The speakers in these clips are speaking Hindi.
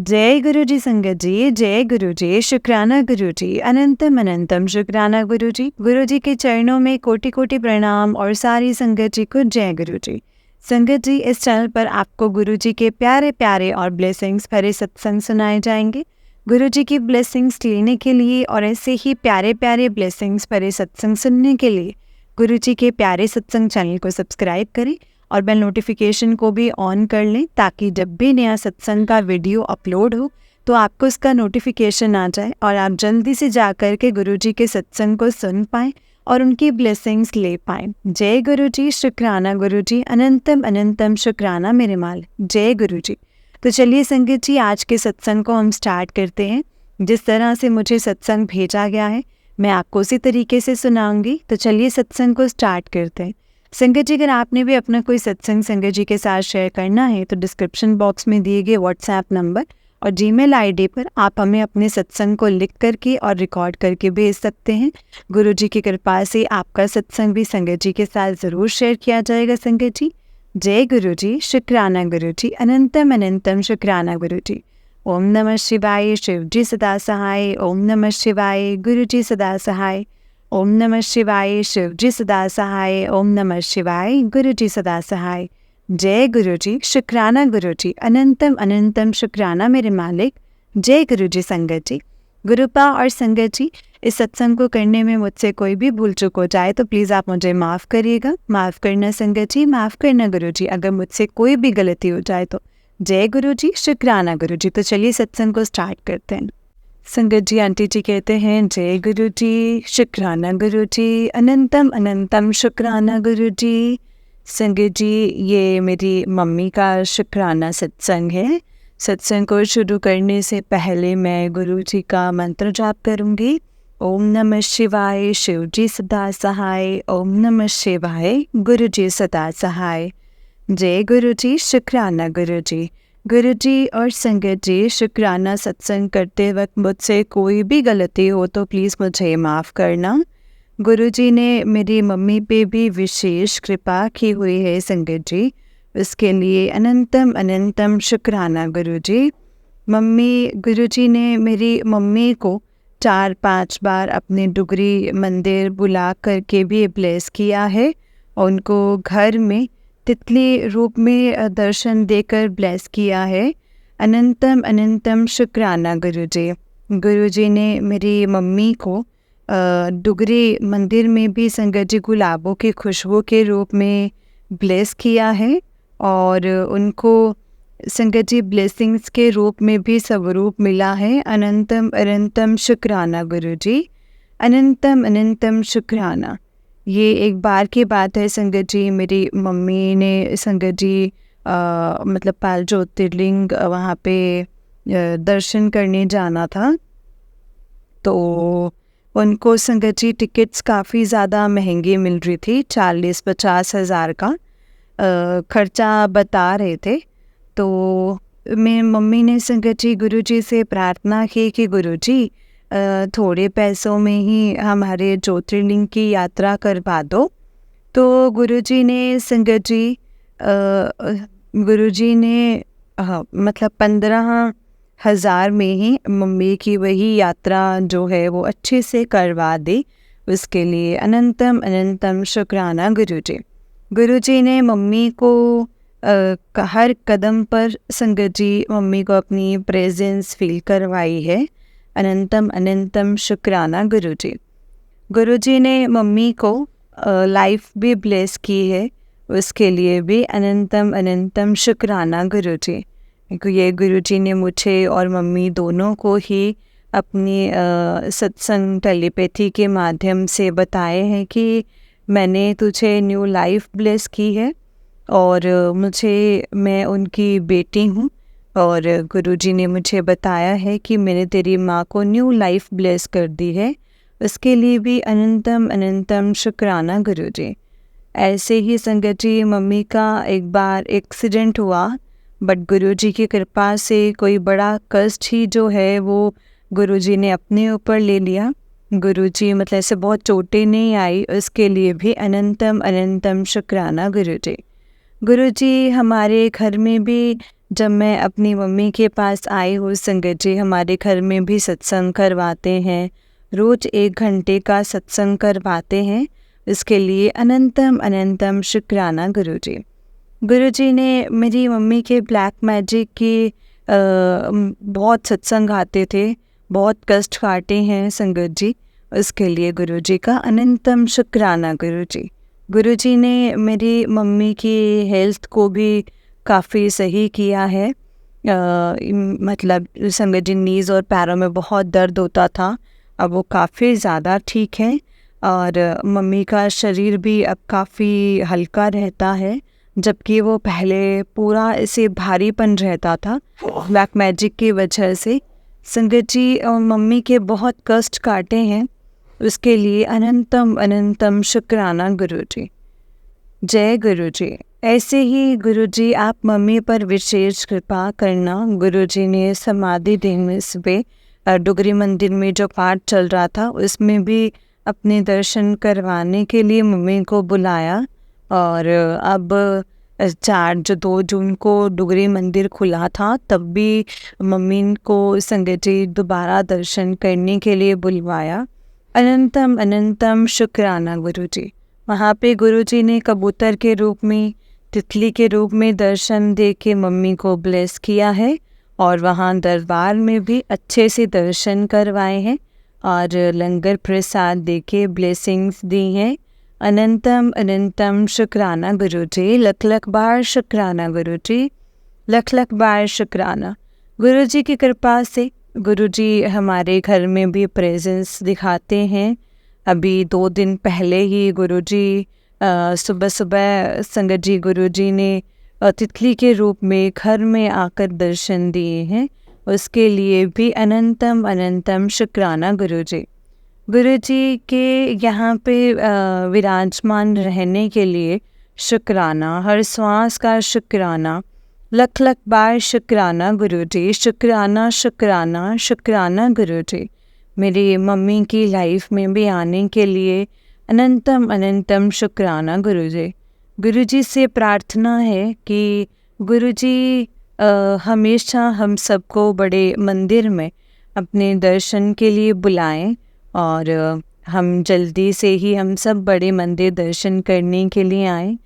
जय गुरु जी संगत जी, जय गुरु जी, शुक्राना गुरु जी, अनंतम अनंतम शुक्राना गुरु जी। गुरु जी के चरणों में कोटि कोटि प्रणाम और सारी संगत जी को जय गुरु जी। संगत जी, इस चैनल पर आपको गुरु जी के प्यारे प्यारे और ब्लेसिंग्स भरे सत्संग सुनाए जाएंगे। गुरु जी की ब्लेसिंग्स लेने के लिए और ऐसे ही प्यारे प्यारे ब्लेसिंग्स भरे सत्संग सुनने के लिए गुरु जी के प्यारे सत्संग चैनल को सब्सक्राइब करें और बेल नोटिफिकेशन को भी ऑन कर लें, ताकि जब भी नया सत्संग का वीडियो अपलोड हो तो आपको उसका नोटिफिकेशन आ जाए और आप जल्दी से जा कर के गुरु जी के सत्संग को सुन पाएँ और उनकी ब्लेसिंग्स ले पाएँ। जय गुरु जी, शुक्राना गुरु जी, अनंतम अनंतम शुक्राना मेरे माल। जय गुरु जी। तो चलिए संगत जी, आज के सत्संग को हम स्टार्ट करते हैं। जिस तरह से मुझे सत्संग भेजा गया है मैं आपको उसी तरीके से सुनाऊंगी। तो चलिए सत्संग को स्टार्ट करते हैं। संगत जी, अगर आपने भी अपना कोई सत्संग संगत जी के साथ शेयर करना है तो डिस्क्रिप्शन बॉक्स में दिए गए व्हाट्सएप नंबर और जीमेल आईडी पर आप हमें अपने सत्संग को लिख करके और रिकॉर्ड करके भेज सकते हैं। गुरु जी की कृपा से आपका सत्संग भी संगत जी के साथ ज़रूर शेयर किया जाएगा। संगत जी, जय गुरु जी, शुक्राना गुरु जी, अनंतम अनंतम शुक्राना गुरु जी। ओम नमः शिवाय, शिव जी सदा सहाय। ओम नमः शिवाय, गुरु जी सदा सहाय। ओम नमः शिवाय, शिव जी सदा सहाय। ओम नमः शिवाय, गुरु जी सदा सहाय। जय गुरु जी, शुक्राना गुरु जी, अनंतम अनंतम शुक्राना मेरे मालिक। जय गुरु जी संगत जी। गुरुपा और संगत जी, इस सत्संग को करने में मुझसे कोई भी भूल चूक हो जाए तो प्लीज़ आप मुझे माफ़ करिएगा। माफ़ करना संगत जी, माफ़ करना गुरु जी, अगर मुझसे कोई भी गलती हो जाए तो। जय गुरु जी, शुक्राना गुरु जी। तो चलिए सत्संग को स्टार्ट करते हैं। संगत जी, आंटी जी कहते हैं जय गुरु जी, शुक्राना गुरु जी, अनंतम अनंतम शुक्राना गुरु जी। संगत जी, ये मेरी मम्मी का शुक्राना सत्संग है। सत्संग को शुरू करने से पहले मैं गुरु जी का मंत्र जाप करूंगी। ओम नमः शिवाय, शिव जी सदा सहाय। ओम नमः शिवाय, गुरु जी सदा सहाय। जय गुरु जी, शुक्राना गुरु जी। गुरु जी और संगत जी, शुक्राना सत्संग करते वक्त मुझसे कोई भी गलती हो तो प्लीज़ मुझे माफ़ करना। गुरु जी ने मेरी मम्मी पे भी विशेष कृपा की हुई है संगत जी, उसके लिए अनंतम अनंतम शुक्राना गुरु जी। गुरु जी ने मेरी मम्मी को 4-5 बार अपने डुगरी मंदिर बुला करके भी ब्लेस किया है और उनको घर में तितली रूप में दर्शन देकर ब्लेस किया है। अनंतम अनंतम शुक्राना गुरु जी। गुरु जी ने मेरी मम्मी को डुगरी मंदिर में भी संगत जी गुलाबों की खुशबू के रूप में ब्लेस किया है और उनको संगत जी ब्लेसिंग्स के रूप में भी स्वरूप मिला है। अनंतम अनंतम शुक्राना गुरु जी, अनंतम अनंतम शुक्राना। ये एक बार की बात है संगत जी, मेरी मम्मी ने संगत जी मतलब पाल ज्योतिर्लिंग वहाँ पे दर्शन करने जाना था, तो उनको संगत जी टिकट्स काफ़ी ज़्यादा महंगी मिल रही थी। 40-50 हज़ार का खर्चा बता रहे थे। तो मेरी मम्मी ने संगत जी गुरु जी से प्रार्थना की कि गुरु जी थोड़े पैसों में ही हमारे ज्योतिर्लिंग की यात्रा करवा दो। तो गुरुजी ने संगत जी गुरुजी ने मतलब 15,000 में ही मम्मी की वही यात्रा जो है वो अच्छे से करवा दी। उसके लिए अनंतम अनंतम शुक्राना गुरुजी। गुरुजी ने मम्मी को हर कदम पर संगत जी मम्मी को अपनी प्रेजेंस फील करवाई है। अनंतम अनंतम शुक्राना गुरुजी। गुरुजी ने मम्मी को लाइफ भी ब्लेस की है, उसके लिए भी अनंतम अनंतम शुक्राना गुरुजी। ये गुरुजी ने मुझे और मम्मी दोनों को ही अपनी सत्संग टेलीपैथी के माध्यम से बताए हैं कि मैंने तुझे न्यू लाइफ ब्लेस की है और मैं उनकी बेटी हूँ और गुरुजी ने मुझे बताया है कि मैंने तेरी माँ को न्यू लाइफ ब्लेस कर दी है। उसके लिए भी अनंतम अनंतम शुक्राना गुरुजी। ऐसे ही संगत जी मम्मी का एक बार एक्सीडेंट हुआ, बट गुरुजी की कृपा से कोई बड़ा कष्ट ही जो है वो गुरुजी ने अपने ऊपर ले लिया। गुरुजी मतलब ऐसे बहुत चोटें नहीं आई, उसके लिए भी अनंतम अनंतम शुक्राना गुरुजी। गुरुजी हमारे घर में भी जब मैं अपनी मम्मी के पास आई हूँ संगत जी, हमारे घर में भी सत्संग करवाते हैं, रोज़ 1 घंटे का सत्संग करवाते हैं। इसके लिए अनंतम अनंतम शुक्राना गुरुजी। गुरुजी ने मेरी मम्मी के ब्लैक मैजिक की बहुत सत्संग गाते थे, बहुत कष्ट काटे हैं संगत जी। उसके लिए गुरुजी का अनंतम शुक्राना गुरुजी। गुरुजी ने मेरी मम्मी की हेल्थ को भी काफ़ी सही किया है। मतलब संगत जी, नीज़ और पैरों में बहुत दर्द होता था, अब वो काफ़ी ज़्यादा ठीक है। और मम्मी का शरीर भी अब काफ़ी हल्का रहता है, जबकि वो पहले पूरा ऐसे भारीपन रहता था ब्लैक मैजिक की वजह से। संगत जी, मम्मी के बहुत कष्ट काटे हैं, उसके लिए अनंतम अनंतम शुक्राना गुरुजी। जय गुरुजी। ऐसे ही गुरुजी आप मम्मी पर विशेष कृपा करना। गुरुजी ने समाधि दिवस पे डुगरी मंदिर में जो पाठ चल रहा था उसमें भी अपने दर्शन करवाने के लिए मम्मी को बुलाया। और अब 2 जून को डुगरी मंदिर खुला था, तब भी मम्मी को संगत जी दोबारा दर्शन करने के लिए बुलवाया। अनंतम अनंतम शुक्राना गुरुजी। वहाँ पे गुरुजी ने कबूतर के रूप में, तितली के रूप में दर्शन दे के मम्मी को ब्लेस किया है, और वहाँ दरबार में भी अच्छे से दर्शन करवाए हैं और लंगर प्रसाद दे के ब्लेसिंग्स दी हैं। अनंतम अनंतम शुक्राना गुरुजी। लख लख बार शुक्राना गुरुजी, लख लख बार शुक्राना। गुरुजी की कृपा से गुरुजी हमारे घर में भी प्रेजेंस दिखाते हैं। अभी 2 दिन पहले ही गुरुजी सुबह सुबह संगत जी, गुरुजी ने तितली के रूप में घर में आकर दर्शन दिए हैं। उसके लिए भी अनंतम अनंतम शुक्राना गुरुजी। गुरुजी के यहाँ पे विराजमान रहने के लिए शुक्राना, हर श्वास का शुक्राना, लख लख बार शुक्राना गुरुजी। शुक्राना शुक्राना शुक्राना गुरुजी। मेरी मम्मी की लाइफ में भी आने के लिए अनंतम अनंतम शुक्राना गुरुजी। गुरुजी से प्रार्थना है कि गुरुजी हमेशा हम सबको बड़े मंदिर में अपने दर्शन के लिए बुलाएं, और हम जल्दी से ही हम सब बड़े मंदिर दर्शन करने के लिए आएं।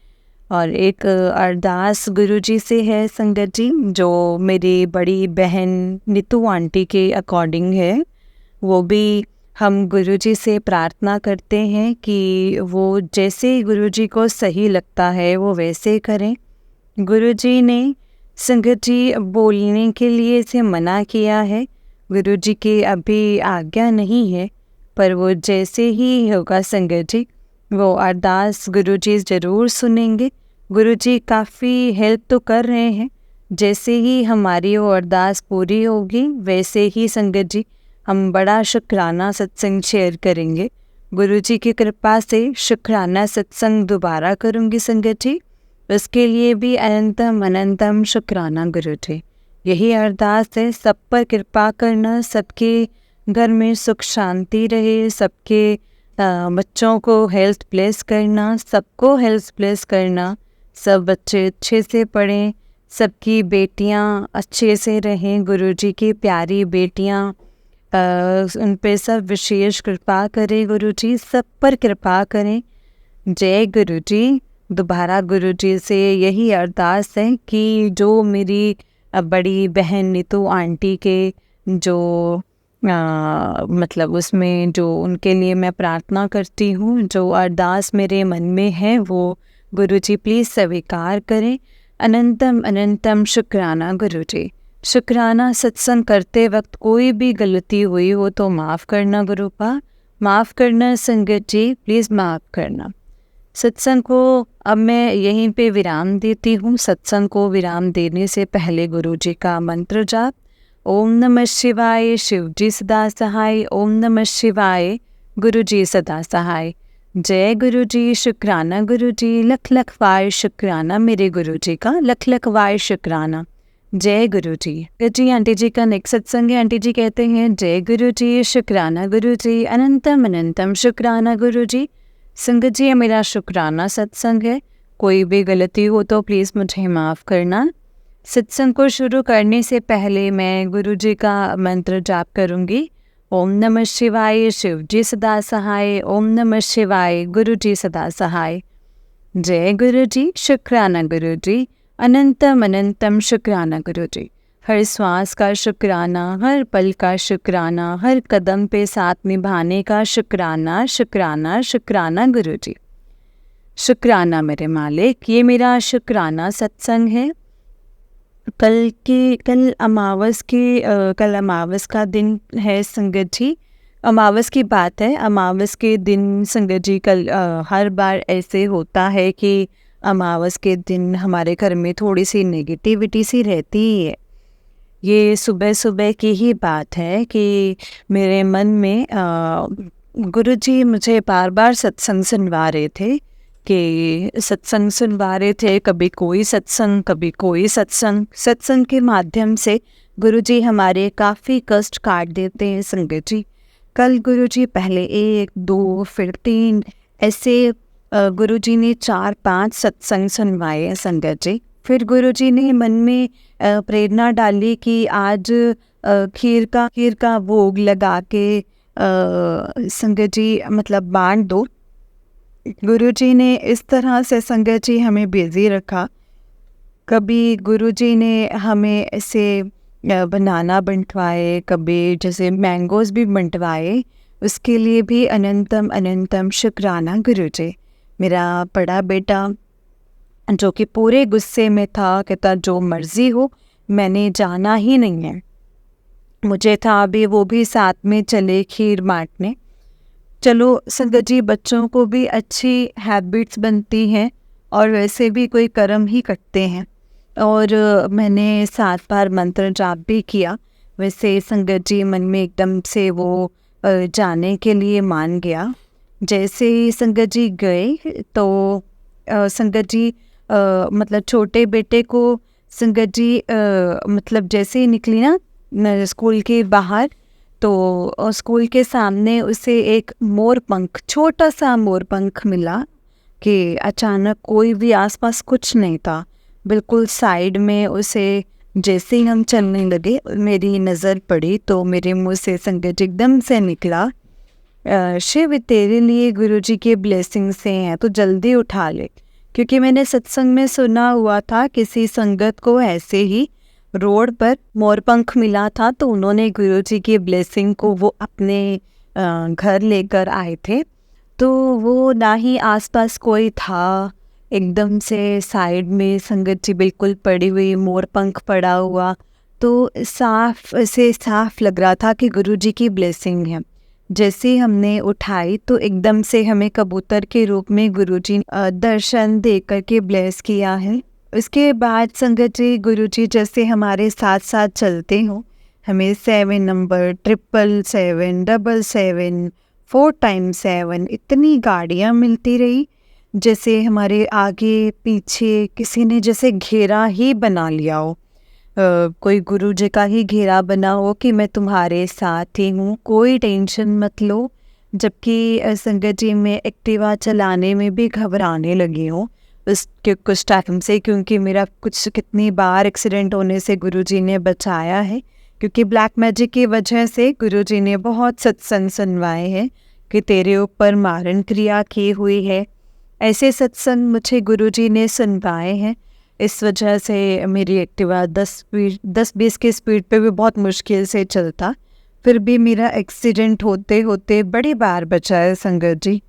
और एक अरदास गुरुजी से है संगत जी, जो मेरी बड़ी बहन नीतू आंटी के अकॉर्डिंग है। वो भी हम गुरुजी से प्रार्थना करते हैं कि वो जैसे गुरुजी को सही लगता है वो वैसे करें। गुरुजी ने संगत जी बोलने के लिए इसे मना किया है, गुरुजी की अभी आज्ञा नहीं है, पर वो जैसे ही होगा संगत जी, वो अरदास गुरुजी ज़रूर सुनेंगे। गुरुजी काफ़ी हेल्प तो कर रहे हैं, जैसे ही हमारी वो अरदास पूरी होगी वैसे ही संगत जी हम बड़ा शुक्राना सत्संग शेयर करेंगे। गुरुजी की कृपा से शुक्राना सत्संग दोबारा करूँगी संगत जी। उसके लिए भी अनंतम अनंतम शुक्राना गुरुजी। यही अरदास है, सब पर कृपा करना, सबके घर में सुख शांति रहे, सबके बच्चों को हेल्थ ब्लेस करना, सबको हेल्थ ब्लेस करना, सब बच्चे अच्छे से पढ़ें, सबकी बेटियां अच्छे से रहें, गुरुजी की प्यारी बेटियां, उन पे सब विशेष कृपा करें गुरुजी, सब पर कृपा करें। जय गुरुजी। दोबारा गुरुजी से यही अरदास है कि जो मेरी बड़ी बहन नीतू आंटी के जो मतलब उसमें जो उनके लिए मैं प्रार्थना करती हूँ, जो अरदास मेरे मन में है, वो गुरुजी प्लीज़ स्वीकार करें। अनंतम अनंतम शुक्राना गुरुजी। शुक्राना सत्संग करते वक्त कोई भी गलती हुई हो तो माफ़ करना गुरुपा, माफ़ करना संगत जी, प्लीज़ माफ़ करना। सत्संग को अब मैं यहीं पे विराम देती हूँ। सत्संग को विराम देने से पहले गुरुजी का मंत्र जाप। ओम नमः शिवाय, शिवजी सदा सहाय। ओम नमः शिवाय, गुरुजी सदा सहाय। जय गुरुजी। शुक्राना गुरुजी, लख लख बार शुक्राना मेरे गुरुजी का, लख लख बार शुक्राना। जय गुरुजी। जी आंटी जी का नेक्स्ट सत्संग है। आंटी जी कहते हैं जय गुरुजी, शुक्राना गुरुजी, अनंतम अनंतम शुक्राना गुरुजी। संगत जी, मेरा शुक्राना सत्संग है, कोई भी गलती हो तो प्लीज़ मुझे माफ़ करना। सत्संग को शुरू करने से पहले मैं गुरु जी का मंत्र जाप करूँगी। ओम नमः शिवाय, शिव जी सदा सहाय। ओम नमः शिवाय, गुरु जी सदा सहाय। जय गुरु जी, शुक्राना गुरु जी, अनंतम अनंतम शुक्राना गुरु जी। हर श्वास का शुक्राना, हर पल का शुक्राना, हर कदम पे साथ निभाने का शुक्राना, शुक्राना शुक्राना गुरु जी। शुक्राना मेरे मालिक, ये मेरा शुक्राना सत्संग है। कल अमावस का दिन है संगत जी। अमावस की बात है। अमावस के दिन संगत जी हर बार ऐसे होता है कि अमावस के दिन हमारे घर में थोड़ी सी नेगेटिविटी सी रहती ही है। ये सुबह सुबह की ही बात है कि मेरे मन में गुरुजी मुझे बार बार सत्संग सुनवा रहे थे कभी कोई सत्संग, कभी कोई सत्संग के माध्यम से गुरुजी हमारे काफ़ी कष्ट काट देते हैं संगत जी। कल गुरुजी पहले 1, 2 फिर 3 ऐसे गुरुजी ने 4-5 सत्संग सुनवाए हैं संगत जी। फिर गुरुजी ने मन में प्रेरणा डाली कि आज खीर का भोग लगा के संगत जी मतलब बांट दो। गुरुजी ने इस तरह से संगत जी हमें बिजी रखा। कभी गुरुजी ने हमें ऐसे बनाना बंटवाए, कभी जैसे मैंगोज़ भी बंटवाए। उसके लिए भी अनंतम अनंतम शुक्राना गुरुजी। मेरा बड़ा बेटा जो कि पूरे गुस्से में था, कहता जो मर्जी हो, मैंने जाना ही नहीं है। मुझे था अभी वो भी साथ में चले खीर बांटने। चलो संगत जी, बच्चों को भी अच्छी हैबिट्स बनती हैं और वैसे भी कोई कर्म ही करते हैं। और मैंने 7 बार मंत्र जाप भी किया। वैसे संगत जी मन में एकदम से वो जाने के लिए मान गया। जैसे ही संगत जी गए तो संगत जी मतलब छोटे बेटे को संगत जी मतलब जैसे ही निकली ना स्कूल के बाहर, तो स्कूल के सामने उसे एक मोरपंख, छोटा सा मोरपंख मिला कि अचानक कोई भी आसपास कुछ नहीं था। बिल्कुल साइड में उसे जैसे ही हम चलने लगे मेरी नज़र पड़ी तो मेरे मुंह से संगत जी एकदम से निकला, शिव तेरे लिए गुरुजी के ब्लेसिंग से हैं तो जल्दी उठा ले। क्योंकि मैंने सत्संग में सुना हुआ था किसी संगत को ऐसे ही रोड पर मोरपंख मिला था, तो उन्होंने गुरुजी की ब्लेसिंग को वो अपने घर लेकर आए थे। तो वो ना ही आसपास कोई था, एकदम से साइड में संगत जी बिल्कुल पड़ी हुई, मोरपंख पड़ा हुआ, तो साफ लग रहा था कि गुरुजी की ब्लेसिंग है। जैसे हमने उठाई तो एकदम से हमें कबूतर के रूप में गुरुजी दर्शन दे करके ब्लेस किया है। उसके बाद संगत जी गुरुजी जैसे हमारे साथ साथ चलते हो, हमें 7 नंबर, 777, 777, 4 टाइम्स 7 इतनी गाड़ियाँ मिलती रही, जैसे हमारे आगे पीछे किसी ने जैसे घेरा ही बना लिया हो। कोई गुरु जी का ही घेरा बना हो कि मैं तुम्हारे साथ ही हूँ, कोई टेंशन मत लो। जबकि संगत जी में एक्टिवा चलाने में भी घबराने लगी हूँ उसके कुछ टाइम से, क्योंकि मेरा कितनी बार एक्सीडेंट होने से गुरुजी ने बचाया है। क्योंकि ब्लैक मैजिक की वजह से गुरुजी ने बहुत सत्संग सुनवाए हैं कि तेरे ऊपर मारण क्रिया की हुई है। ऐसे सत्संग मुझे गुरुजी ने सुनवाए हैं। इस वजह से मेरी एक्टिवा 10-20 की स्पीड पे भी बहुत मुश्किल से चलता, फिर भी मेरा एक्सीडेंट होते होते बड़ी बार बचा है संगत जी।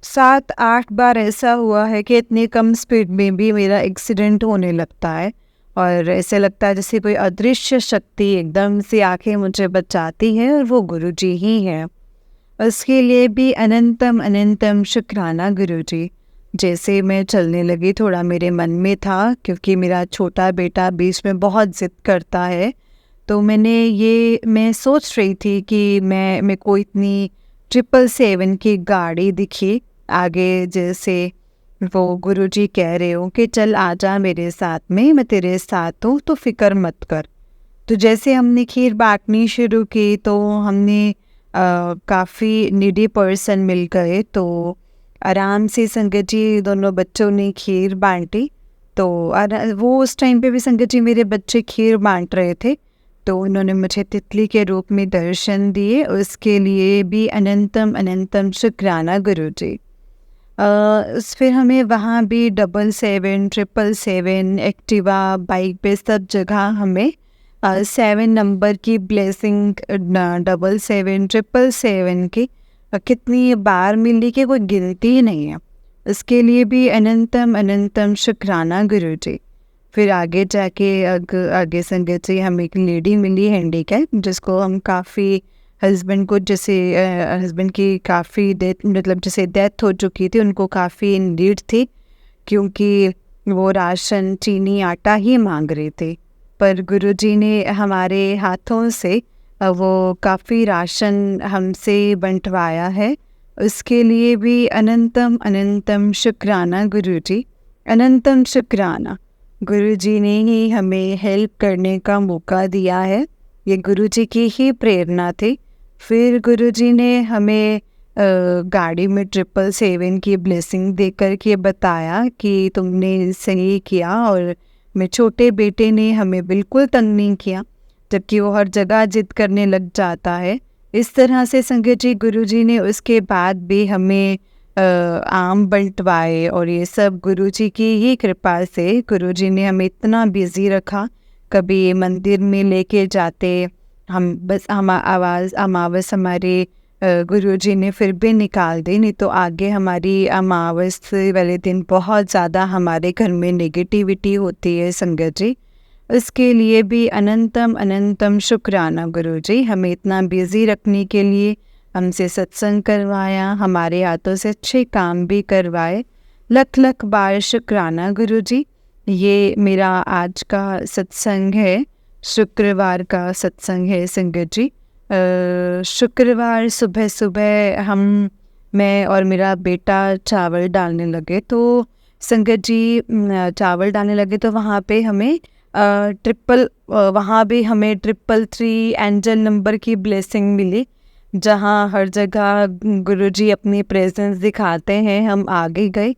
7-8 बार ऐसा हुआ है कि इतनी कम स्पीड में भी मेरा एक्सीडेंट होने लगता है और ऐसे लगता है जैसे कोई अदृश्य शक्ति एकदम से आके मुझे बचाती है और वो गुरुजी ही है। उसके लिए भी अनंतम अनंतम शुक्राना गुरुजी। जैसे मैं चलने लगी थोड़ा मेरे मन में था, क्योंकि मेरा छोटा बेटा बीच में बहुत ज़िद करता है, तो मैं सोच रही थी कि मेरे को इतनी 777 की गाड़ी दिखी आगे, जैसे वो गुरुजी कह रहे हो कि चल आजा मेरे साथ में, मैं तेरे साथ हूँ तो फिक्र मत कर। तो जैसे हमने खीर बांटनी शुरू की तो हमने काफ़ी नीडी पर्सन मिल गए, तो आराम से संगत जी दोनों बच्चों ने खीर बांटी। तो वो उस टाइम पे भी संगत जी मेरे बच्चे खीर बांट रहे थे, तो उन्होंने मुझे तितली के रूप में दर्शन दिए, उसके लिए भी अनंतम अनंतम शुक्राना गुरुजी। फिर हमें वहाँ भी 777, 777 एक्टिवा बाइक पे सब जगह हमें 7 नंबर की ब्लेसिंग 777, 777 की कितनी बार मिली कि कोई गिनती ही नहीं है। इसके लिए भी अनंतम अनंतम शुक्राना गुरुजी। फिर आगे जाके आगे संगत जी हमें एक लेडी मिली हैंडीकैप, जिसको हम काफ़ी हस्बैंड को जैसे हस्बैंड की काफ़ी डेथ मतलब जैसे डेथ हो चुकी थी, उनको काफ़ी नीड थी, क्योंकि वो राशन चीनी आटा ही मांग रहे थे। पर गुरुजी ने हमारे हाथों से वो काफ़ी राशन हमसे बंटवाया है। उसके लिए भी अनंतम अनंतम शुक्राना गुरुजी, अनंतम शुक्राना। गुरुजी ने ही हमें हेल्प करने का मौका दिया है, ये गुरुजी की ही प्रेरणा थी। फिर गुरुजी ने हमें गाड़ी में 777 की ब्लेसिंग दे कर के बताया कि तुमने सही किया, और मेरे छोटे बेटे ने हमें बिल्कुल तंग नहीं किया, जबकि वो हर जगह जिद करने लग जाता है। इस तरह से संगत जी गुरुजी ने उसके बाद भी हमें आम बंटवाए, और ये सब गुरुजी की ही कृपा से गुरुजी ने हमें इतना बिजी रखा। कभी मंदिर में लेके जाते हम, बस हम अमावस हमारे गुरुजी ने फिर भी निकाल दी, नहीं तो आगे हमारी अमावस वाले दिन बहुत ज़्यादा हमारे घर में नेगेटिविटी होती है संगत जी। इसके लिए भी अनंतम अनंतम शुक्राना गुरुजी, हमें इतना बिजी रखने के लिए, हमसे सत्संग करवाया, हमारे हाथों से अच्छे काम भी करवाए। लख लख बार शुक्राना गुरुजी। ये मेरा आज का सत्संग है, शुक्रवार का सत्संग है संगत जी। शुक्रवार सुबह सुबह मैं और मेरा बेटा चावल डालने लगे, तो संगत जी चावल डालने लगे तो वहाँ पे हमें वहाँ भी हमें 333 एंजल नंबर की ब्लेसिंग मिली, जहाँ हर जगह गुरुजी अपनी प्रेजेंस दिखाते हैं। हम आगे गए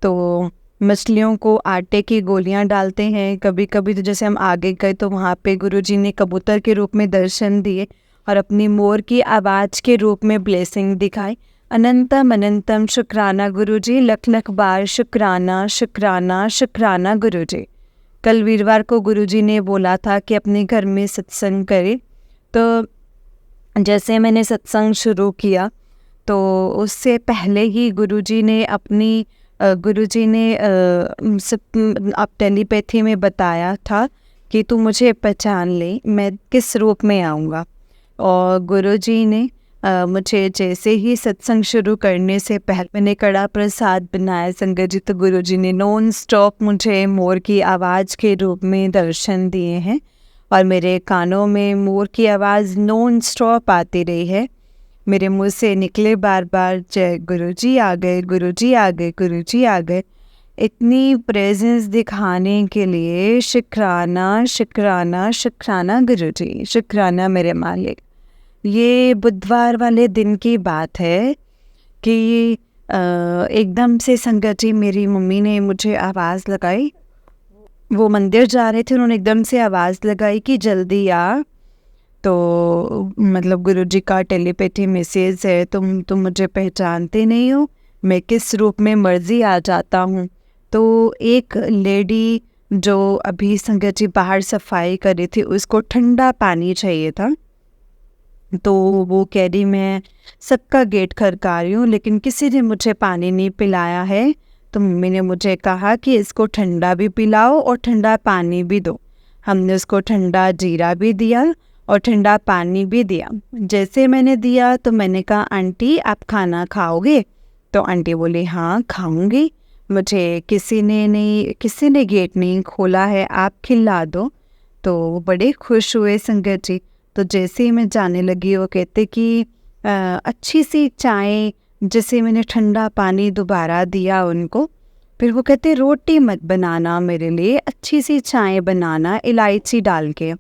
तो मछलियों को आटे की गोलियां डालते हैं, कभी कभी तो जैसे हम आगे गए तो वहाँ पे गुरुजी ने कबूतर के रूप में दर्शन दिए और अपनी मोर की आवाज़ के रूप में ब्लेसिंग दिखाई। अनंतम अनंतम शुक्राना गुरुजी, लख लख बार शुक्राना शुक्राना शुक्राना गुरुजी। कल वीरवार को गुरुजी ने बोला था कि अपने घर में सत्संग करें, तो जैसे मैंने सत्संग शुरू किया तो उससे पहले ही गुरुजी ने अब टेलीपैथी में बताया था कि तू मुझे पहचान ले, मैं किस रूप में आऊँगा। और गुरुजी ने मुझे जैसे ही सत्संग शुरू करने से पहले मैंने कड़ा प्रसाद बनाया संगत जी, तो गुरुजी ने नॉन स्टॉप मुझे मोर की आवाज़ के रूप में दर्शन दिए हैं, और मेरे कानों में मोर की आवाज़ नॉन स्टॉप आती रही है। मेरे मुंह से निकले बार बार जय गुरुजी आ गए, गुरुजी आ गए, गुरुजी आ गए। इतनी प्रेजेंस दिखाने के लिए शुक्राना शुक्राना शुक्राना गुरुजी, शुक्राना मेरे मालिक। ये बुधवार वाले दिन की बात है कि एकदम से संगत जी मेरी मम्मी ने मुझे आवाज़ लगाई, वो मंदिर जा रहे थे, उन्होंने एकदम से आवाज़ लगाई कि जल्दी आ। तो मतलब गुरुजी का टेलीपैथी मैसेज है, तुम मुझे पहचानते नहीं हो, मैं किस रूप में मर्जी आ जाता हूँ। तो एक लेडी जो अभी संगत जी बाहर सफाई कर रही थी, उसको ठंडा पानी चाहिए था, तो वो कह रही मैं सबका गेट खड़का रही हूँ लेकिन किसी ने मुझे पानी नहीं पिलाया है। तो मम्मी ने मुझे कहा कि इसको ठंडा भी पिलाओ और ठंडा पानी भी दो। हमने उसको ठंडा जीरा भी दिया और ठंडा पानी भी दिया। जैसे मैंने दिया तो मैंने कहा आंटी आप खाना खाओगे? तो आंटी बोली हाँ खाऊंगी, मुझे किसी ने गेट नहीं खोला है, आप खिला दो। तो वो बड़े खुश हुए संगत जी। तो जैसे ही मैं जाने लगी वो कहते कि अच्छी सी चाय, जैसे मैंने ठंडा पानी दोबारा दिया उनको, फिर वो कहते रोटी मत बनाना मेरे लिए, अच्छी सी चाय बनाना इलायची डाल के।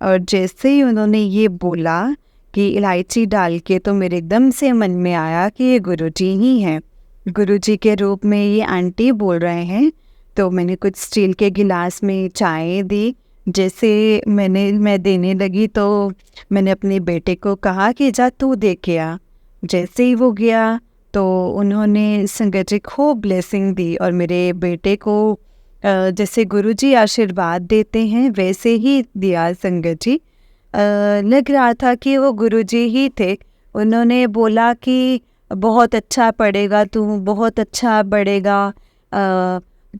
और जैसे ही उन्होंने ये बोला कि इलायची डाल के, तो मेरे एकदम से मन में आया कि ये गुरुजी ही हैं, गुरुजी के रूप में ये आंटी बोल रहे हैं तो मैंने कुछ स्टील के गिलास में चाय दी। जैसे मैं देने लगी तो मैंने अपने बेटे को कहा कि जा तू दे के आ। जैसे ही वो गया तो उन्होंने संगत जी खूब ब्लेसिंग दी और मेरे बेटे को जैसे गुरुजी आशीर्वाद देते हैं वैसे ही दिया संगत जी। लग रहा था कि वो गुरुजी ही थे। उन्होंने बोला कि बहुत अच्छा पढ़ेगा तू, बहुत अच्छा बढ़ेगा,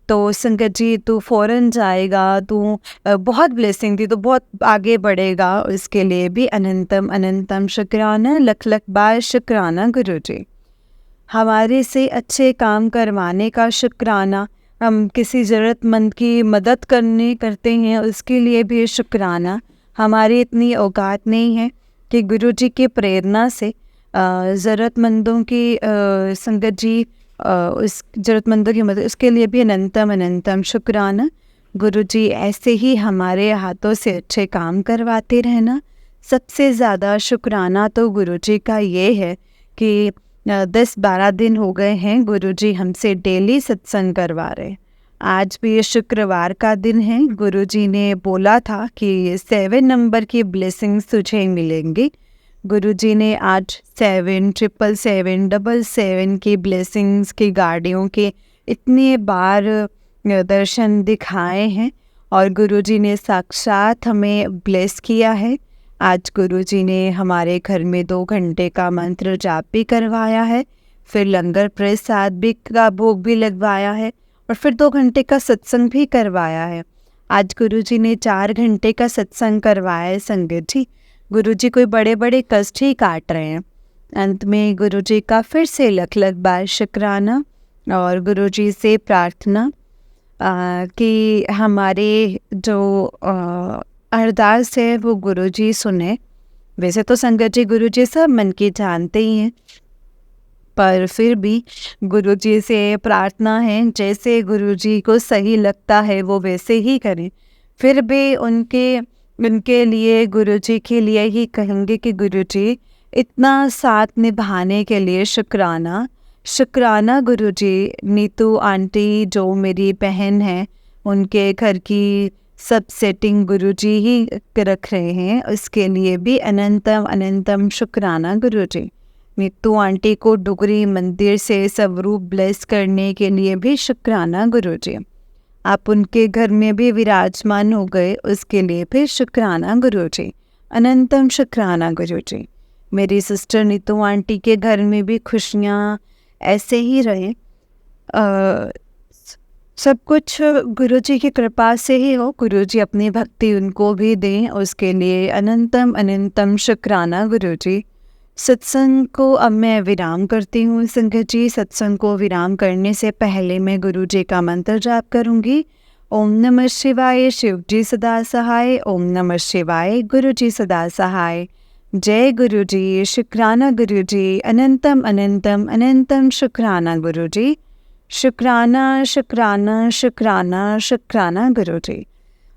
तो संगत जी तू फ़ौरन जाएगा, तू बहुत ब्लेसिंग दी तो बहुत आगे बढ़ेगा। उसके लिए भी अनंतम अनंतम शुक्राना, लख लख बार शुक्राना गुरुजी। हमारे से अच्छे काम करवाने का शुक्राना, हम किसी ज़रूरतमंद की मदद करते हैं उसके लिए भी शुक्राना। हमारी इतनी औकात नहीं है कि गुरुजी की प्रेरणा से ज़रूरतमंदों की संगत जी उस ज़रूरतमंदों की मदद, उसके लिए भी अनंतम अनंतम शुक्राना। गुरुजी ऐसे ही हमारे हाथों से अच्छे काम करवाते रहना। सबसे ज़्यादा शुक्राना तो गुरुजी का ये है कि 10-12 दिन हो गए हैं गुरुजी हमसे डेली सत्संग करवा रहे। आज भी ये शुक्रवार का दिन है। गुरुजी ने बोला था कि 7 नंबर की ब्लेसिंग्स तुझे मिलेंगी। गुरुजी ने आज 7, 777, 777 की ब्लेसिंग्स की गाड़ियों के इतने बार दर्शन दिखाए हैं और गुरुजी ने साक्षात हमें ब्लेस किया है। आज गुरुजी ने हमारे घर में 2 घंटे का मंत्र जाप भी करवाया है, फिर लंगर प्रसाद भी का भोग भी लगवाया है और फिर 2 घंटे का सत्संग भी करवाया है। आज गुरुजी ने 4 घंटे का सत्संग करवाया है संगत जी। गुरुजी कोई बड़े बड़े कष्ट ही काट रहे हैं। अंत में गुरुजी का फिर से लख लख बार शुक्राना और गुरुजी से प्रार्थना कि हमारे जो अरदास है वो गुरुजी सुने। वैसे तो संगत जी गुरुजी सब मन की जानते ही हैं, पर फिर भी गुरुजी से प्रार्थना है जैसे गुरुजी को सही लगता है वो वैसे ही करें। फिर भी उनके लिए गुरुजी के लिए ही कहेंगे कि गुरुजी इतना साथ निभाने के लिए शुक्राना। शुक्राना गुरुजी। नीतू आंटी जो मेरी बहन है उनके घर की सब सेटिंग गुरुजी ही रख रहे हैं, उसके लिए भी अनंतम अनंतम शुक्राना गुरुजी। नीतू आंटी को डुगरी मंदिर से स्वरूप ब्लेस करने के लिए भी शुक्राना गुरुजी। आप उनके घर में भी विराजमान हो गए उसके लिए भी शुक्राना गुरुजी। अनंतम शुक्राना गुरुजी। मेरी सिस्टर नीतू आंटी के घर में भी खुशियाँ ऐसे ही रहे। सब कुछ गुरुजी की कृपा से ही हो। गुरुजी अपनी भक्ति उनको भी दें, उसके लिए अनंतम अनंतम शुक्राना गुरुजी। सत्संग को अब मैं विराम करती हूँ संगत जी। सत्संग को विराम करने से पहले मैं गुरुजी का मंत्र जाप करूँगी। ओम नमः शिवाय, शिव जी सदा सहाय। ओम नमः शिवाय, गुरुजी सदा सहाय। जय गुरुजी, शुक्राना गुरुजी। अनंतम अनंतम अनंतम शुक्राना गुरुजी। शुक्राना शुक्राना शुक्राना शुक्राना गुरुजी।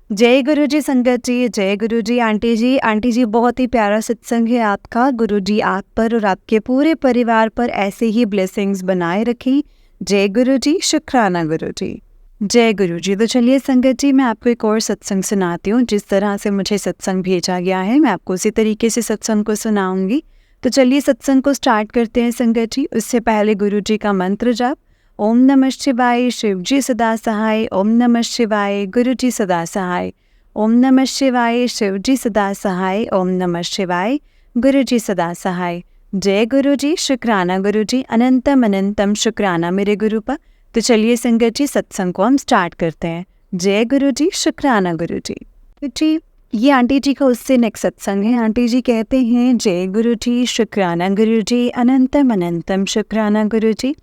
जय गुरुजी संगत जी, जय गुरुजी आंटी जी। आंटी जी बहुत ही प्यारा सत्संग है आपका। गुरुजी आप पर और आपके पूरे परिवार पर ऐसे ही ब्लेसिंग्स बनाए रखें। जय गुरुजी, शुक्राना गुरुजी। जय गुरुजी। तो चलिए संगत जी मैं आपको एक और सत्संग सुनाती हूँ। जिस तरह से मुझे सत्संग भेजा गया है मैं आपको उसी तरीके से सत्संग को सुनाऊंगी। तो चलिए सत्संग को स्टार्ट करते हैं संगत जी। उससे पहले गुरुजी का मंत्र जाप। ओम नमः शिवाय, शिव जी सदा सहाय। ओम नमः शिवाय, गुरुजी सदा सहाय। ओम नमः शिवाय, शिव जी सदा सहाय। ओम नमः शिवाय, गुरुजी सदा सहाय। जय गुरुजी, शुक्राना गुरुजी। अनंतम अनंतम शुक्राना मेरे गुरु पर। तो चलिए संगत जी सत्संग को हम स्टार्ट करते हैं। जय गुरुजी, शुक्राना गुरुजी। जी ये आंटी जी का उससे नेक्स्ट सत्संग है। आंटी जी कहते हैं जय गुरुजी, शुक्राना गुरुजी। अनंतम अनंतम शुक्राना गुरुजी।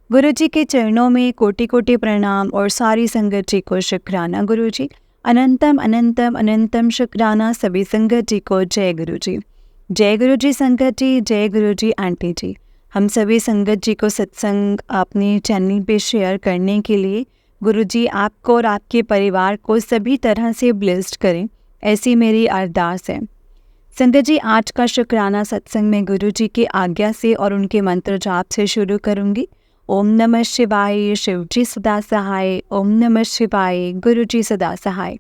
गुरुजी के चरणों में कोटि कोटि प्रणाम और सारी संगत जी को शुक्राना गुरुजी। अनंतम अनंतम अनंतम शुक्राना सभी संगत जी को। जय गुरुजी। जय गुरुजी संगत जी, जय गुरुजी आंटी जी। हम सभी संगत जी को सत्संग अपने चैनल पे शेयर करने के लिए गुरुजी आपको और आपके परिवार को सभी तरह से ब्लेस्ड करें, ऐसी मेरी अरदास है। संगत जी आज का शुक्राना सत्संग में गुरुजी की आज्ञा से और उनके मंत्र जाप से शुरू करूंगी। ओम नमः शिवाय, शिवजी सदा सहाय। ओम नमः शिवाय, गुरुजी सदा सहाय।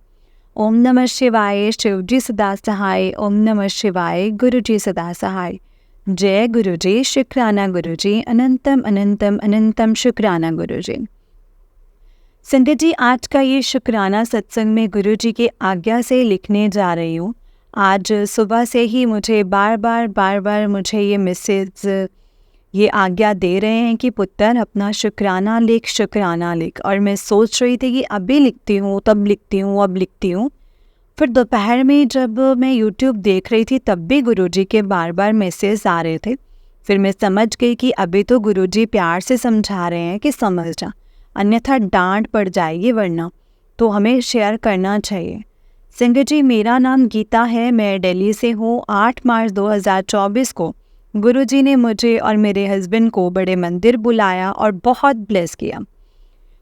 ओम नमः शिवाय, शिवजी सदा सहाय। ओम नमः शिवाय, गुरुजी सदा सहाय। जय गुरुजी, शुक्राना गुरुजी, अनंतम अनंतम अनंतम शुक्राना गुरुजी। संगत जी, आज का ये शुक्राना सत्संग में गुरुजी की आज्ञा से लिखने जा रही हूँ। आज सुबह से ही मुझे बार बार मुझे ये मैसेज, ये आज्ञा दे रहे हैं कि पुत्र अपना शुक्राना लिख। और मैं सोच रही थी कि अभी लिखती हूँ, तब लिखती हूँ, अब लिखती हूँ। फिर दोपहर में जब मैं YouTube देख रही थी तब भी गुरुजी के बार मैसेज आ रहे थे। फिर मैं समझ गई कि अभी तो गुरुजी प्यार से समझा रहे हैं कि समझ जा, अन्यथा डांट पड़ जाएगी, वरना तो हमें शेयर करना चाहिए। संगत जी, मेरा नाम गीता है, मैं दिल्ली से हूँ। 8 मार्च 2024 को गुरुजी ने मुझे और मेरे हस्बैंड को बड़े मंदिर बुलाया और बहुत ब्लेस किया।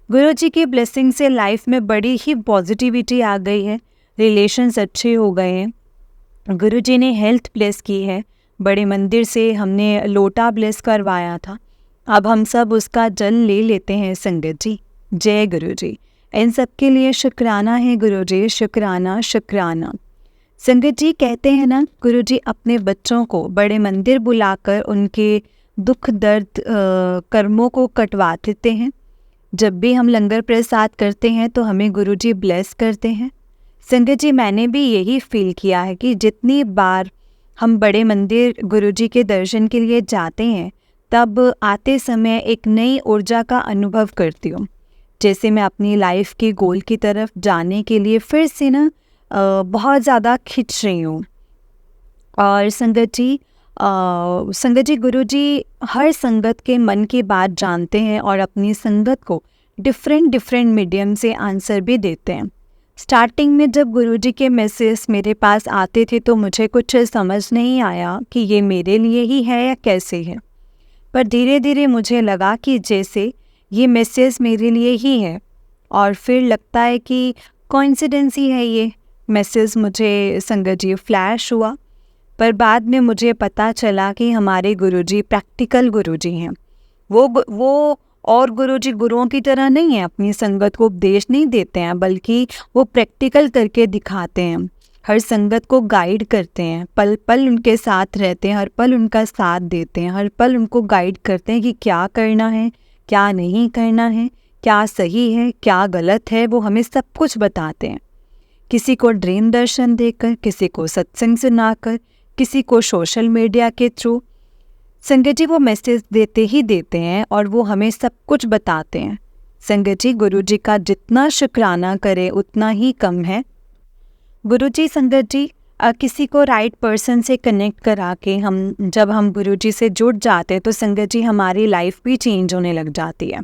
गुरुजी की ब्लेसिंग से लाइफ में बड़ी ही पॉजिटिविटी आ गई है, रिलेशंस अच्छे हो गए हैं। गुरुजी ने हेल्थ ब्लेस की है, बड़े मंदिर से हमने लोटा ब्लेस करवाया था, अब हम सब उसका जल ले लेते हैं। संगत जी, जय गुरुजी, इन सब के लिए शुक्राना है गुरुजी, शुक्राना शुक्राना। संगत जी, कहते हैं ना, गुरुजी अपने बच्चों को बड़े मंदिर बुलाकर उनके दुख दर्द कर्मों को कटवा देते हैं। जब भी हम लंगर प्रसाद करते हैं तो हमें गुरुजी ब्लेस करते हैं। संगत जी, मैंने भी यही फील किया है कि जितनी बार हम बड़े मंदिर गुरुजी के दर्शन के लिए जाते हैं तब आते समय एक नई ऊर्जा का अनुभव करती हूँ, जैसे मैं अपनी लाइफ के गोल की तरफ जाने के लिए फिर से ना बहुत ज़्यादा खिंच रही हूँ। और संगत जी, गुरुजी हर संगत के मन की बात जानते हैं और अपनी संगत को डिफरेंट मीडियम से आंसर भी देते हैं। स्टार्टिंग में जब गुरुजी के मैसेज मेरे पास आते थे तो मुझे कुछ समझ नहीं आया कि ये मेरे लिए ही है या कैसे है, पर धीरे धीरे मुझे लगा कि जैसे ये मैसेज मेरे लिए ही है, और फिर लगता है कि कोइंसिडेंस ही है ये मैसेज। मुझे संगत जी फ्लैश हुआ, पर बाद में मुझे पता चला कि हमारे गुरुजी प्रैक्टिकल गुरुजी हैं। वो और गुरुजी गुरुओं की तरह नहीं है, अपनी संगत को उपदेश नहीं देते हैं, बल्कि वो प्रैक्टिकल करके दिखाते हैं, हर संगत को गाइड करते हैं, पल पल उनके साथ रहते हैं, हर पल उनका साथ देते हैं, हर पल उनको गाइड करते हैं कि क्या करना है, क्या नहीं करना है, क्या सही है, क्या गलत है, वो हमें सब कुछ बताते हैं। किसी को ड्रीम दर्शन देकर, किसी को सत्संग सुनाकर, किसी को सोशल मीडिया के थ्रू। संगत जी, वो मैसेज देते ही देते हैं और वो हमें सब कुछ बताते हैं। संगत जी, गुरुजी का जितना शुक्राना करे उतना ही कम है। गुरुजी, संगत जी, किसी को राइट पर्सन से कनेक्ट करा के जब हम गुरुजी से जुड़ जाते हैं तो संगत जी हमारी लाइफ भी चेंज होने लग जाती है।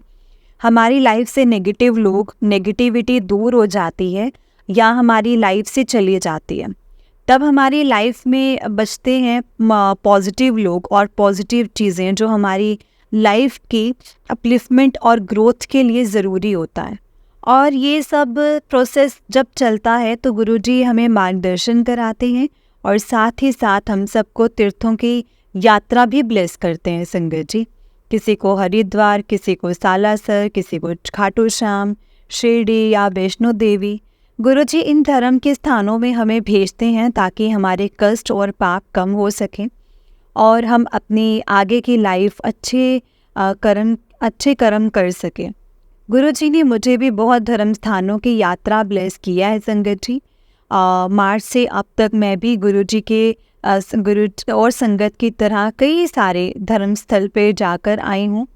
हमारी लाइफ से नेगेटिव लोग, नेगेटिविटी दूर हो जाती है या हमारी लाइफ से चली जाती है। तब हमारी लाइफ में बचते हैं पॉजिटिव लोग और पॉजिटिव चीज़ें, जो हमारी लाइफ की अपलिफ्टमेंट और ग्रोथ के लिए ज़रूरी होता है। और ये सब प्रोसेस जब चलता है तो गुरुजी हमें मार्गदर्शन कराते हैं और साथ ही साथ हम सबको तीर्थों की यात्रा भी ब्लेस करते हैं। संगत जी, किसी को हरिद्वार, किसी को सालासर, किसी को खाटू श्याम, शिरडी या वैष्णो देवी। गुरुजी इन धर्म के स्थानों में हमें भेजते हैं ताकि हमारे कष्ट और पाप कम हो सकें और हम अपनी आगे की लाइफ अच्छे कर्म कर सकें। गुरुजी ने मुझे भी बहुत धर्म स्थानों की यात्रा ब्लेस किया है। संगत जी, मार्च से अब तक मैं भी गुरुजी के गुरु और संगत की तरह कई सारे धर्म स्थल पे जाकर आई हूँ,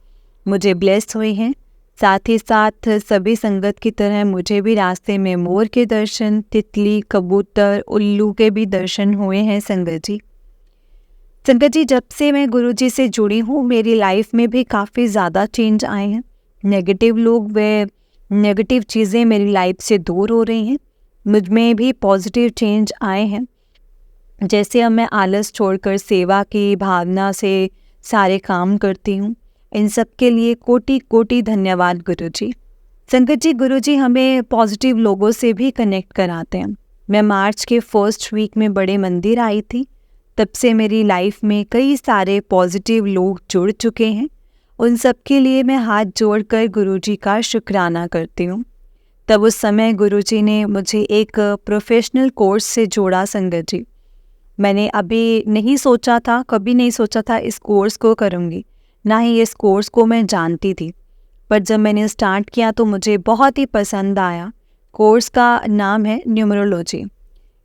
मुझे ब्लेस हुए हैं। साथ ही साथ सभी संगत की तरह मुझे भी रास्ते में मोर के दर्शन, तितली, कबूतर, उल्लू के भी दर्शन हुए हैं। संगत जी, जब से मैं गुरुजी से जुड़ी हूँ मेरी लाइफ में भी काफ़ी ज़्यादा चेंज आए हैं। नेगेटिव लोग व नेगेटिव चीज़ें मेरी लाइफ से दूर हो रही हैं, मुझ में भी पॉजिटिव चेंज आए हैं। जैसे अब मैं आलस छोड़कर सेवा की भावना से सारे काम करती हूँ। इन सब के लिए कोटि कोटि धन्यवाद गुरुजी। संगत जी, गुरुजी हमें पॉजिटिव लोगों से भी कनेक्ट कराते हैं। मैं मार्च के फर्स्ट वीक में बड़े मंदिर आई थी, तब से मेरी लाइफ में कई सारे पॉजिटिव लोग जुड़ चुके हैं उन सब के लिए मैं हाथ जोड़कर गुरुजी का शुक्राना करती हूँ। तब उस समय गुरुजी ने मुझे एक प्रोफेशनल कोर्स से जोड़ा संगत जी। मैंने अभी नहीं सोचा था, कभी नहीं सोचा था इस कोर्स को करूँगी, ना ही इस कोर्स को मैं जानती थी। पर जब मैंने स्टार्ट किया तो मुझे बहुत ही पसंद आया। कोर्स का नाम है न्यूमरोलॉजी।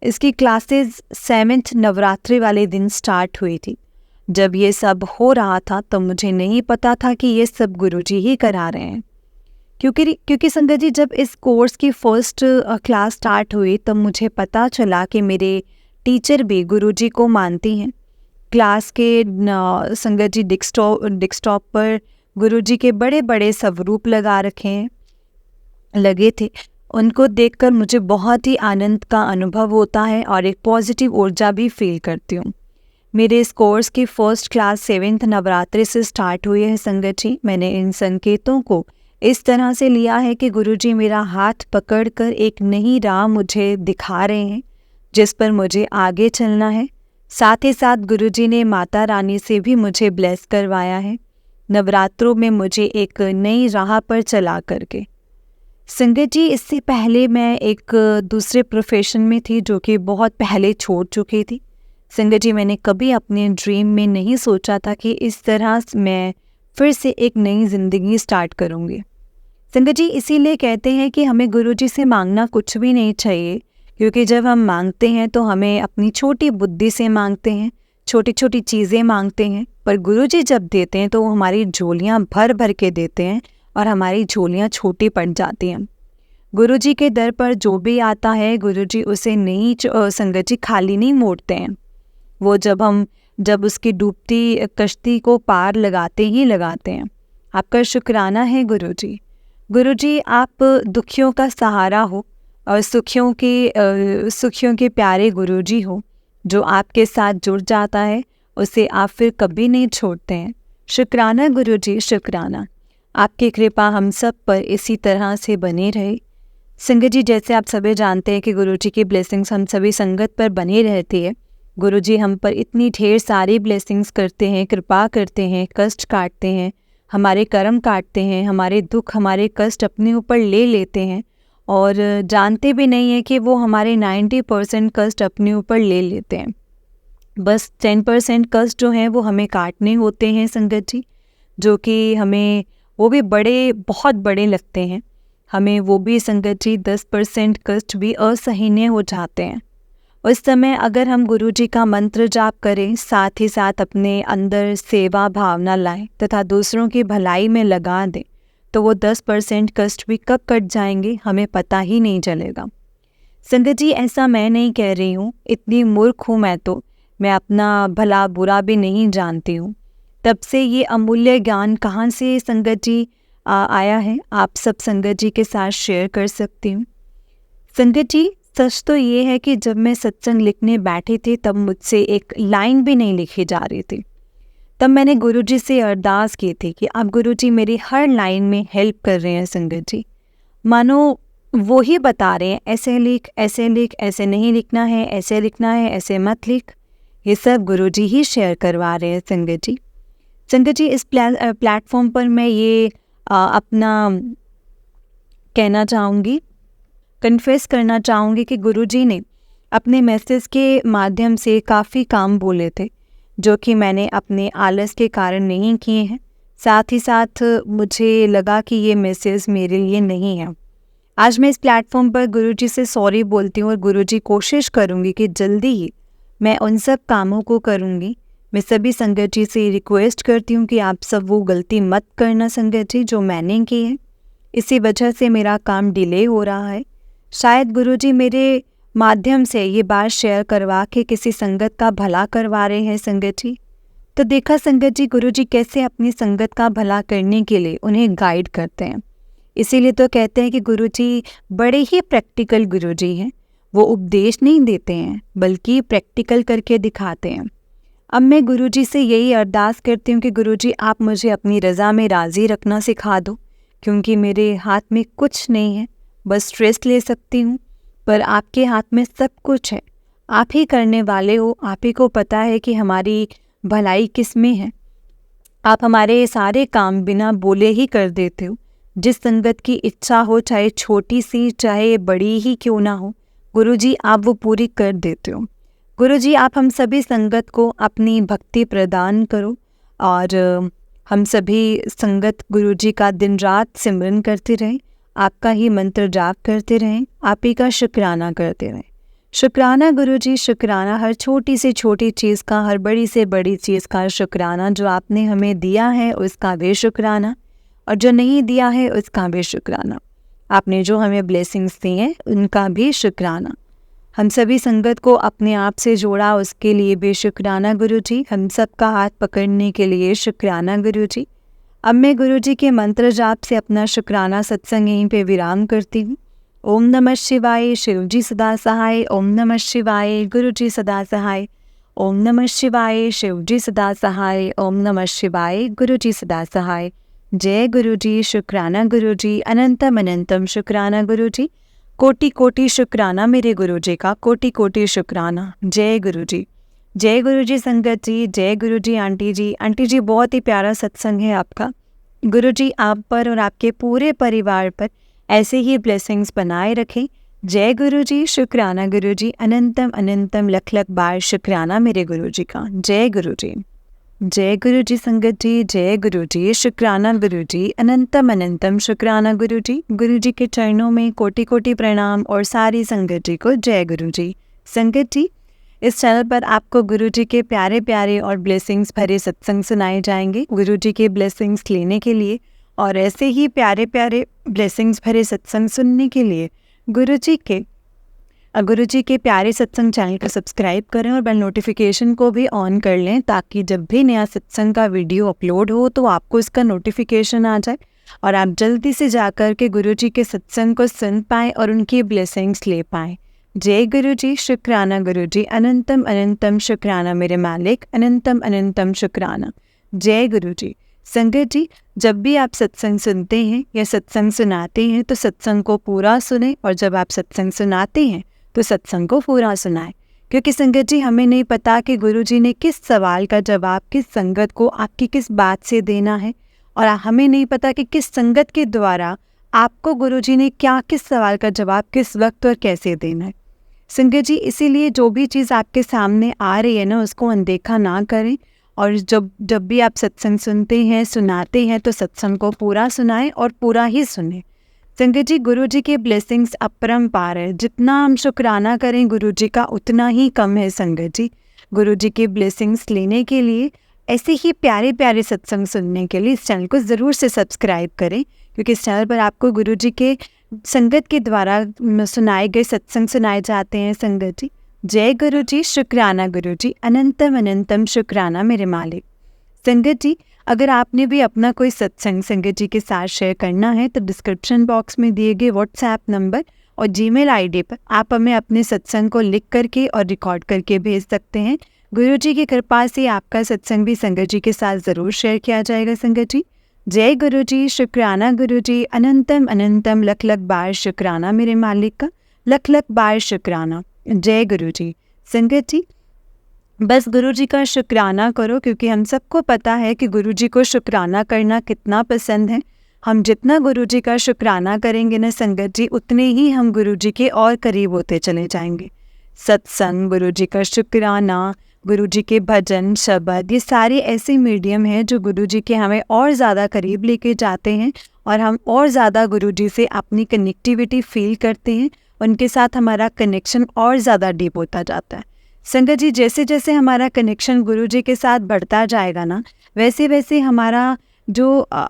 इसकी क्लासेस 7th नवरात्रि वाले दिन स्टार्ट हुई थी। जब ये सब हो रहा था तो मुझे नहीं पता था कि ये सब गुरुजी ही करा रहे हैं, क्योंकि संगत जी जब इस कोर्स की फर्स्ट क्लास स्टार्ट हुई तब मुझे पता चला कि मेरे टीचर भी गुरुजी को मानती हैं। क्लास के संगत जी डेस्कटॉप पर गुरुजी के बड़े बड़े स्वरूप लगे थे। उनको देखकर मुझे बहुत ही आनंद का अनुभव होता है और एक पॉजिटिव ऊर्जा भी फील करती हूँ। मेरे इस कोर्स की फर्स्ट क्लास 7th नवरात्रि से स्टार्ट हुई है संगत जी। मैंने इन संकेतों को इस तरह से लिया है कि गुरुजी मेरा हाथ पकड़कर एक नई राह मुझे दिखा रहे हैं जिस पर मुझे आगे चलना है। साथ ही साथ गुरुजी ने माता रानी से भी मुझे ब्लेस करवाया है नवरात्रों में मुझे एक नई राह पर चला करके। संगत जी इससे पहले मैं एक दूसरे प्रोफेशन में थी जो कि बहुत पहले छोड़ चुकी थी। संगत जी मैंने कभी अपने ड्रीम में नहीं सोचा था कि इस तरह मैं फिर से एक नई ज़िंदगी स्टार्ट करूँगी। संगत जी इसीलिए कहते हैं कि हमें गुरुजी से मांगना कुछ भी नहीं चाहिए, क्योंकि जब हम मांगते हैं तो हमें अपनी छोटी बुद्धि से मांगते हैं, छोटी छोटी चीज़ें मांगते हैं। पर गुरुजी जब देते हैं तो वो हमारी झोलियाँ भर भर के देते हैं और हमारी झोलियाँ छोटी पड़ जाती हैं। गुरुजी के दर पर जो भी आता है गुरुजी उसे नहीं संगत जी खाली नहीं मोड़ते हैं। वो जब उसकी डूबती कश्ती को पार लगाते ही लगाते हैं। आपका शुक्राना है गुरुजी। गुरुजी आप दुखियों का सहारा हो और सुखियों के प्यारे गुरुजी हो। जो आपके साथ जुड़ जाता है उसे आप फिर कभी नहीं छोड़ते हैं। शुक्राना गुरुजी, शुक्राना। आपकी कृपा हम सब पर इसी तरह से बनी रहे। संगत जी जैसे आप सभी जानते हैं कि गुरुजी की ब्लेसिंग्स हम सभी संगत पर बनी रहती है। गुरुजी हम पर इतनी ढेर सारी ब्लेसिंग्स करते हैं, कृपा करते हैं, कष्ट काटते हैं, हमारे कर्म काटते हैं, हमारे दुख हमारे कष्ट अपने ऊपर ले लेते हैं और जानते भी नहीं हैं कि वो हमारे 90% कष्ट अपने ऊपर ले लेते हैं। बस 10% कष्ट जो हैं वो हमें काटने होते हैं संगत जी, जो कि हमें वो भी बहुत बड़े लगते हैं। हमें वो भी संगत जी 10% कष्ट भी असहनीय हो जाते हैं। उस समय अगर हम गुरुजी का मंत्र जाप करें, साथ ही साथ अपने अंदर सेवा भावना लाएं तथा दूसरों की भलाई में लगा दें, तो वो 10% कष्ट भी कब कट जाएंगे हमें पता ही नहीं चलेगा। संगत जी ऐसा मैं नहीं कह रही हूँ, इतनी मूर्ख हूँ मैं अपना भला बुरा भी नहीं जानती हूँ। तब से ये अमूल्य ज्ञान कहाँ से संगत जी आया है, आप सब संगत जी के साथ शेयर कर सकती हूँ। संगत जी सच तो ये है कि जब मैं सत्संग लिखने बैठी थी तब मुझसे एक लाइन भी नहीं लिखी जा रही थी। तब मैंने गुरुजी से अरदास की थी कि आप गुरुजी मेरी हर लाइन में हेल्प कर रहे हैं संगत जी। मानो वो ही बता रहे हैं ऐसे लिख, ऐसे नहीं लिखना है, ऐसे लिखना है, ऐसे मत लिख। ये सब गुरुजी ही शेयर करवा रहे हैं संगत जी। संगत जी इस प्लेटफॉर्म पर मैं ये अपना कहना चाहूँगी, कन्फेस करना चाहूँगी कि गुरुजी ने अपने मैसेज के माध्यम से काफ़ी काम बोले थे जो कि मैंने अपने आलस के कारण नहीं किए हैं। साथ ही साथ मुझे लगा कि ये मैसेज मेरे लिए नहीं है। आज मैं इस प्लेटफॉर्म पर गुरुजी से सॉरी बोलती हूँ और गुरुजी कोशिश करूँगी कि जल्दी ही मैं उन सब कामों को करूँगी। मैं सभी संगत जी से रिक्वेस्ट करती हूँ कि आप सब वो गलती मत करना संगत जी जो मैंने की है। इसी वजह से मेरा काम डिले हो रहा है। शायद गुरुजी मेरे माध्यम से ये बात शेयर करवा के किसी संगत का भला करवा रहे हैं संगत जी। तो देखा संगत जी गुरुजी कैसे अपनी संगत का भला करने के लिए उन्हें गाइड करते हैं। इसीलिए तो कहते हैं कि गुरुजी बड़े ही प्रैक्टिकल गुरुजी हैं। वो उपदेश नहीं देते हैं बल्कि प्रैक्टिकल करके दिखाते हैं। अब मैं गुरुजी से यही अरदास करती हूँ कि गुरुजी आप मुझे अपनी रज़ा में राज़ी रखना सिखा दो, क्योंकि मेरे हाथ में कुछ नहीं है, बस स्ट्रेस ले सकती हूँ, पर आपके हाथ में सब कुछ है। आप ही करने वाले हो, आप ही को पता है कि हमारी भलाई किस में है। आप हमारे सारे काम बिना बोले ही कर देते हो। जिस संगत की इच्छा हो, चाहे छोटी सी चाहे बड़ी ही क्यों ना हो, गुरुजी आप वो पूरी कर देते हो। गुरुजी आप हम सभी संगत को अपनी भक्ति प्रदान करो और हम सभी संगत गुरुजी का दिन रात सिमरन करते रहें, आपका ही मंत्र जाप करते रहें, आप ही का शुक्राना करते रहें। शुक्राना गुरुजी, शुक्राना हर छोटी से छोटी चीज़ का, हर बड़ी से बड़ी चीज़ का शुक्राना। जो आपने हमें दिया है उसका भी शुक्राना, और जो नहीं दिया है उसका भी शुक्राना। आपने जो हमें ब्लेसिंग्स दी हैं उनका भी शुक्राना। हम सभी संगत को अपने आप से जोड़ा उसके लिए भी शुक्राना गुरुजी। हम सबका हाथ पकड़ने के लिए शुक्राना गुरुजी। अब मैं गुरुजी के मंत्र जाप से अपना शुक्राना सत्संग यहीं पे विराम करती हूँ। ओम नमः शिवाय, शिवजी सदा सहाय। ओम नमः शिवाय, गुरुजी सदा सहाय। ओम नमः शिवाय, शिवजी सदा सहाय। ओम नमः शिवाय, गुरुजी सदा सहाय। जय गुरुजी, शुक्राना गुरुजी, अनंतम अनंतम शुक्राना गुरुजी। कोटि कोटि शुक्राना मेरे गुरुजी का, कोटि कोटि शुक्राना। जय गुरुजी। जय गुरुजी संगत जी, जय गुरुजी आंटी जी। आंटी जी बहुत ही प्यारा सत्संग है आपका। गुरुजी आप पर और आपके पूरे परिवार पर ऐसे ही ब्लेसिंग्स बनाए रखें। जय गुरुजी, शुक्राना गुरुजी, अनंतम अनंतम लख लख बार शुक्राना मेरे गुरुजी का। जय गुरुजी। जय गुरुजी संगत जी, जय गुरुजी, शुक्राना गुरुजी, अनंतम अनंतम शुक्राना गुरुजी। गुरुजी के चरणों में कोटि कोटि प्रणाम और सारी संगत जी को जय गुरुजी। संगत जी, इस चैनल पर आपको गुरुजी के प्यारे प्यारे और ब्लेसिंग्स भरे सत्संग सुनाए जाएंगे। गुरुजी के ब्लेसिंग्स लेने के लिए और ऐसे ही प्यारे प्यारे ब्लेसिंग्स भरे सत्संग सुनने के लिए गुरुजी के प्यारे सत्संग चैनल को सब्सक्राइब करें और बेल नोटिफिकेशन को भी ऑन कर लें, ताकि जब भी नया सत्संग का वीडियो अपलोड हो तो आपको इसका नोटिफिकेशन आ जाए और आप जल्दी से जाकर के गुरुजी के सत्संग को सुन पाएँ और उनकी ब्लेसिंग्स ले पाएँ। जय गुरुजी, शुक्राना गुरुजी, अनंतम अनंतम शुक्राना मेरे मालिक, अनंतम अनंतम शुक्राना। जय गुरुजी। संगत जी, जब भी आप सत्संग सुनते हैं या सत्संग सुनाते हैं तो सत्संग को पूरा सुने, और जब आप सत्संग सुनाते हैं तो सत्संग को पूरा सुनाएं। क्योंकि संगत जी हमें नहीं पता कि गुरुजी ने किस सवाल का जवाब किस संगत को आपकी किस बात से देना है, और हमें नहीं पता कि किस संगत के द्वारा आपको गुरुजी ने क्या किस सवाल का जवाब किस वक्त और कैसे देना है। संगत जी इसीलिए जो भी चीज़ आपके सामने आ रही है ना, उसको अनदेखा ना करें, और जब भी आप सत्संग सुनते हैं सुनाते हैं तो सत्संग को पूरा सुनाएं और पूरा ही सुनें। संगत जी, गुरुजी के ब्लेसिंग्स अपरंपार है। जितना हम शुक्राना करें गुरुजी का उतना ही कम है। संगत जी, गुरुजी के ब्लेसिंग्स लेने के लिए, ऐसे ही प्यारे प्यारे सत्संग सुनने के लिए इस चैनल को ज़रूर से सब्सक्राइब करें, क्योंकि इस चैनल पर आपको गुरुजी के संगत के द्वारा सुनाए गए सत्संग सुनाए जाते हैं। संगत जी, जय गुरुजी, शुक्राना गुरुजी, अनंतम अनंतम शुक्राना मेरे मालिक। संगत जी, अगर आपने भी अपना कोई सत्संग संगत जी के साथ शेयर करना है तो डिस्क्रिप्शन बॉक्स में दिए गए व्हाट्सएप नंबर और जीमेल आईडी पर आप हमें अपने सत्संग को लिख करके और रिकॉर्ड करके भेज सकते हैं। गुरुजी की कृपा से आपका सत्संग भी संगत जी के साथ ज़रूर शेयर किया जाएगा। संगत जी, जय गुरुजी, शुक्राना गुरुजी, अनंतम अनंतम लख लख बार शुक्राना मेरे मालिक का, लख लख बार शुक्राना। जय गुरुजी। संगत जी, बस गुरुजी का शुक्राना करो, क्योंकि हम सबको पता है कि गुरुजी को शुक्राना करना कितना पसंद है। हम जितना गुरुजी का शुक्राना करेंगे ना संगत जी, उतने ही हम गुरुजी के और करीब होते चले जाएंगे। सत्संग, गुरुजी का शुक्राना, गुरुजी के भजन शब्द, ये सारे ऐसे मीडियम हैं जो गुरुजी के हमें और ज़्यादा करीब लेके जाते हैं, और हम और ज़्यादा गुरुजी से अपनी कनेक्टिविटी फील करते हैं। उनके साथ हमारा कनेक्शन और ज़्यादा डीप होता जाता है। संगत जी, जैसे जैसे हमारा कनेक्शन गुरुजी के साथ बढ़ता जाएगा ना, वैसे वैसे हमारा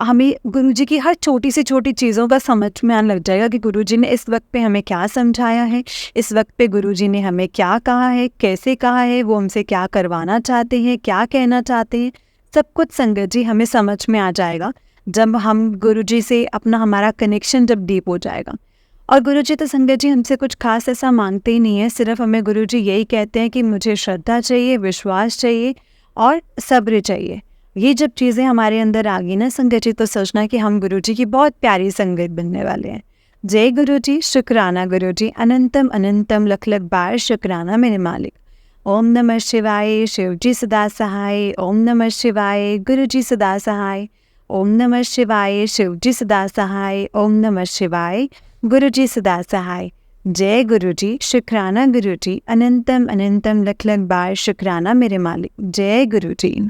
हमें गुरुजी की हर छोटी से छोटी चीज़ों का समझ में आने लग जाएगा कि गुरुजी ने इस वक्त पे हमें क्या समझाया है, इस वक्त पे गुरुजी ने हमें क्या कहा है, कैसे कहा है, वो हमसे क्या करवाना चाहते हैं, क्या कहना चाहते हैं। सब कुछ संगत जी हमें समझ में आ जाएगा जब हम गुरुजी से हमारा कनेक्शन जब डीप हो जाएगा। और गुरुजी तो संगत जी हमसे कुछ खास ऐसा मांगते ही नहीं है, सिर्फ हमें गुरुजी यही कहते हैं कि मुझे श्रद्धा चाहिए, विश्वास चाहिए और सब्र चाहिए। ये जब चीज़ें हमारे अंदर आ गई ना संगत जी, तो सोचना कि हम गुरुजी की बहुत प्यारी संगत बनने वाले हैं। जय गुरुजी, शुक्राना गुरुजी, अनंतम अनंतम लख लख बार शुक्राना मेरे मालिक। ओम नमः शिवाय, शिवजी सदा सहाय। ओम नमः शिवाय, गुरुजी सदा सहाय। ओम नमः शिवाय, शिवजी सदा सहाय। ओम नमः शिवाय, गुरुजी सदा सहाय। जय गुरुजी, शुक्राना गुरुजी, अनंतम अनंतम लख लख बार शुक्राना मेरे मालिक। जय गुरुजी।